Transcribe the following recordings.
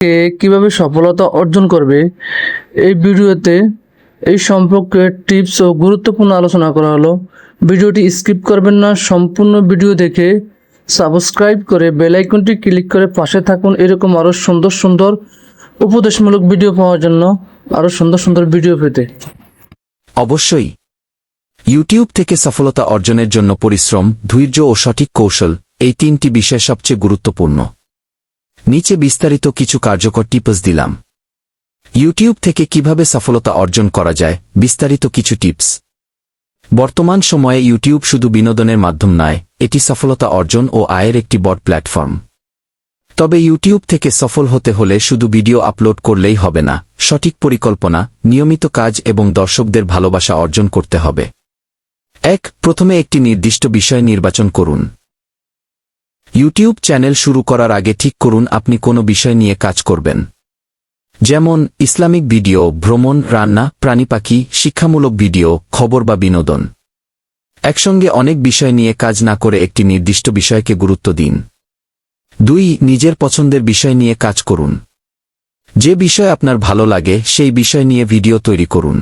থেকে কিভাবে সফলতা অর্জন করবে, এই ভিডিওতে এই সম্পর্কে টিপস ও গুরুত্বপূর্ণ আলোচনা করা হলো। ভিডিওটি স্কিপ করবেন না, সম্পূর্ণ ভিডিও দেখে সাবস্ক্রাইব করে বেল আইকনটি ক্লিক করে পাশে থাকুন। এরকম আরও সুন্দর সুন্দর উপদেশমূলক ভিডিও পাওয়ার জন্য, আরও সুন্দর সুন্দর ভিডিও পেতে। অবশ্যই ইউটিউব থেকে সফলতা অর্জনের জন্য পরিশ্রম, ধৈর্য ও সঠিক কৌশল, এই তিনটি বিষয় সবচেয়ে গুরুত্বপূর্ণ। নিচে বিস্তারিত কিছু কার্যকর টিপস দিলাম। ইউটিউব থেকে কিভাবে সফলতা অর্জন করা যায়, বিস্তারিত কিছু টিপস। বর্তমান সময়ে ইউটিউব শুধু বিনোদনের মাধ্যম নয়, এটি সফলতা অর্জন ও আয়ের একটি বড় প্ল্যাটফর্ম। তবে ইউটিউব থেকে সফল হতে হলে শুধু ভিডিও আপলোড করলেই হবে না, সঠিক পরিকল্পনা, নিয়মিত কাজ এবং দর্শকদের ভালোবাসা অর্জন করতে হবে। প্রথমে একটি নির্দিষ্ট বিষয় নির্বাচন করুন। ইউটিউব চ্যানেল শুরু করার আগে ঠিক করুন আপনি কোন বিষয় নিয়ে কাজ করবেন। যেমন ইসলামিক ভিডিও, ভ্রমণ, রান্না, প্রাণী পাখি, শিক্ষামূলক ভিডিও, খবর বা বিনোদন। একসঙ্গে অনেক বিষয় নিয়ে কাজ না করে একটি নির্দিষ্ট বিষয়কে গুরুত্ব দিন। নিজের পছন্দের বিষয় নিয়ে কাজ করুন। যে বিষয় আপনার ভালো লাগে সেই বিষয় নিয়ে ভিডিও তৈরি করুন।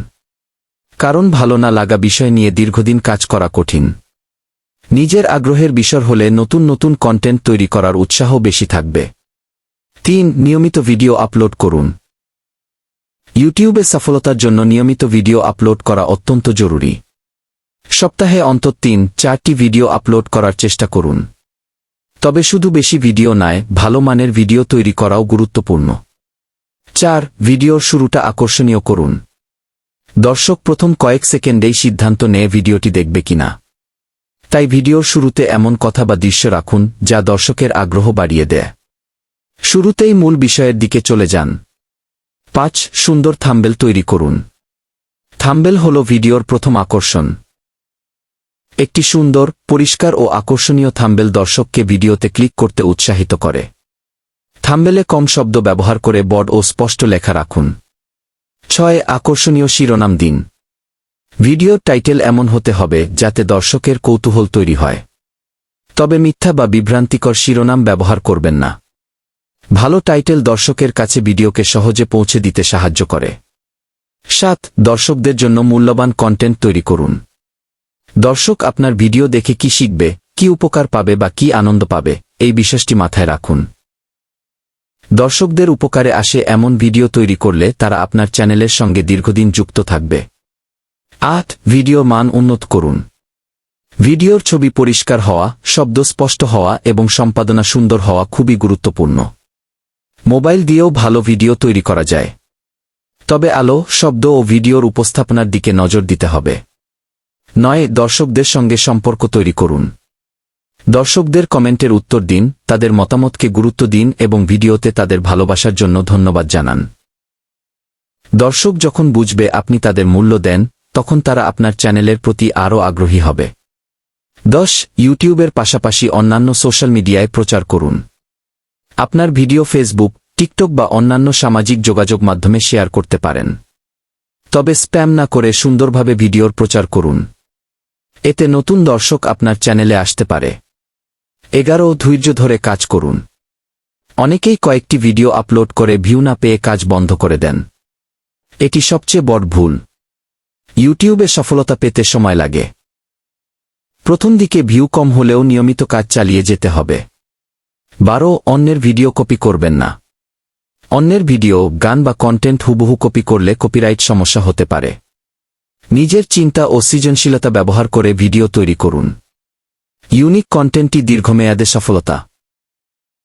কারণ ভালো না লাগা বিষয় নিয়ে দীর্ঘদিন কাজ করা কঠিন। নিজের আগ্রহের বিষয় হলে নতুন নতুন কন্টেন্ট তৈরি করার উৎসাহ বেশি থাকবে। নিয়মিত ভিডিও আপলোড করুন। ইউটিউবে সফলতার জন্য নিয়মিত ভিডিও আপলোড করা অত্যন্ত জরুরি। সপ্তাহে অন্তত 3-4টি ভিডিও আপলোড করার চেষ্টা করুন। তবে শুধু বেশি ভিডিও নয়, ভালো মানের ভিডিও তৈরি করাও গুরুত্বপূর্ণ। ভিডিওর শুরুটা আকর্ষণীয় করুন। দর্শক প্রথম কয়েক সেকেন্ডেই সিদ্ধান্ত নেয় ভিডিওটি দেখবে কিনা। তাই ভিডিওর শুরুতে এমন কথা বা দৃশ্য রাখুন যা দর্শকের আগ্রহ বাড়িয়ে দেয়। শুরুতেই মূল বিষয়ের দিকে চলে যান। সুন্দর থাম্বনেল তৈরি করুন। থাম্বনেল হল ভিডিওর প্রথম আকর্ষণ। একটি সুন্দর, পরিষ্কার ও আকর্ষণীয় থাম্বনেল দর্শককে ভিডিওতে ক্লিক করতে উৎসাহিত করে। থাম্বনেলে কম শব্দ ব্যবহার করে বড় ও স্পষ্ট লেখা রাখুন। আকর্ষণীয় শিরোনাম দিন। ভিডিওর টাইটেল এমন হতে হবে যাতে দর্শকের কৌতূহল তৈরি হয়। তবে মিথ্যা বা বিভ্রান্তিকর শিরোনাম ব্যবহার করবেন না। ভালো টাইটেল দর্শকের কাছে ভিডিওকে সহজে পৌঁছে দিতে সাহায্য করে। দর্শকদের জন্য মূল্যবান কন্টেন্ট তৈরি করুন। দর্শক আপনার ভিডিও দেখে কি শিখবে, কি উপকার পাবে বা কি আনন্দ পাবে, এই বিষয়টি মাথায় রাখুন। দর্শকদের উপকারে আসে এমন ভিডিও তৈরি করলে তারা আপনার চ্যানেলের সঙ্গে দীর্ঘদিন যুক্ত থাকবে। ভিডিও মান উন্নত করুন। ভিডিওর ছবি পরিষ্কার হওয়া, শব্দ স্পষ্ট হওয়া এবং সম্পাদনা সুন্দর হওয়া খুবই গুরুত্বপূর্ণ। মোবাইল দিয়েও ভালো ভিডিও তৈরি করা যায়। তবে আলো, শব্দ ও ভিডিওর উপস্থাপনার দিকে নজর দিতে হবে। দর্শকদের সঙ্গে সম্পর্ক তৈরি করুন। দর্শকদের কমেন্টের উত্তর দিন, তাদের মতামতকে গুরুত্ব দিন এবং ভিডিওতে তাদের ভালোবাসার জন্য ধন্যবাদ জানান। দর্শক যখন বুঝবে আপনি তাদের মূল্য দেন, তখন তারা আপনার চ্যানেলের প্রতি আরও আগ্রহী হবে। ইউটিউবের পাশাপাশি অন্যান্য সোশ্যাল মিডিয়ায় প্রচার করুন। আপনার ভিডিও ফেসবুক, টিকটক বা অন্যান্য সামাজিক যোগাযোগ মাধ্যমে শেয়ার করতে পারেন। তবে স্প্যাম না করে সুন্দরভাবে ভিডিওর প্রচার করুন। এতে নতুন দর্শক আপনার চ্যানেলে আসতে পারে। ধৈর্য ধরে কাজ করুন। অনেকেই কয়েকটি ভিডিও আপলোড করে ভিউ না পেয়ে কাজ বন্ধ করে দেন। এটি সবচেয়ে বড় ভুল। ইউটিউবে সফলতা পেতে সময় লাগে। প্রথম দিকে ভিউ কম হলেও নিয়মিত কাজ চালিয়ে যেতে হবে। অন্যের ভিডিও কপি করবেন না। অন্যের ভিডিও, গান বা কন্টেন্ট হুবহু কপি করলে কপিরাইট সমস্যা হতে পারে। নিজের চিন্তা ও সৃজনশীলতা ব্যবহার করে ভিডিও তৈরি করুন। ইউনিক কন্টেন্টই দীর্ঘমেয়াদে সফলতা।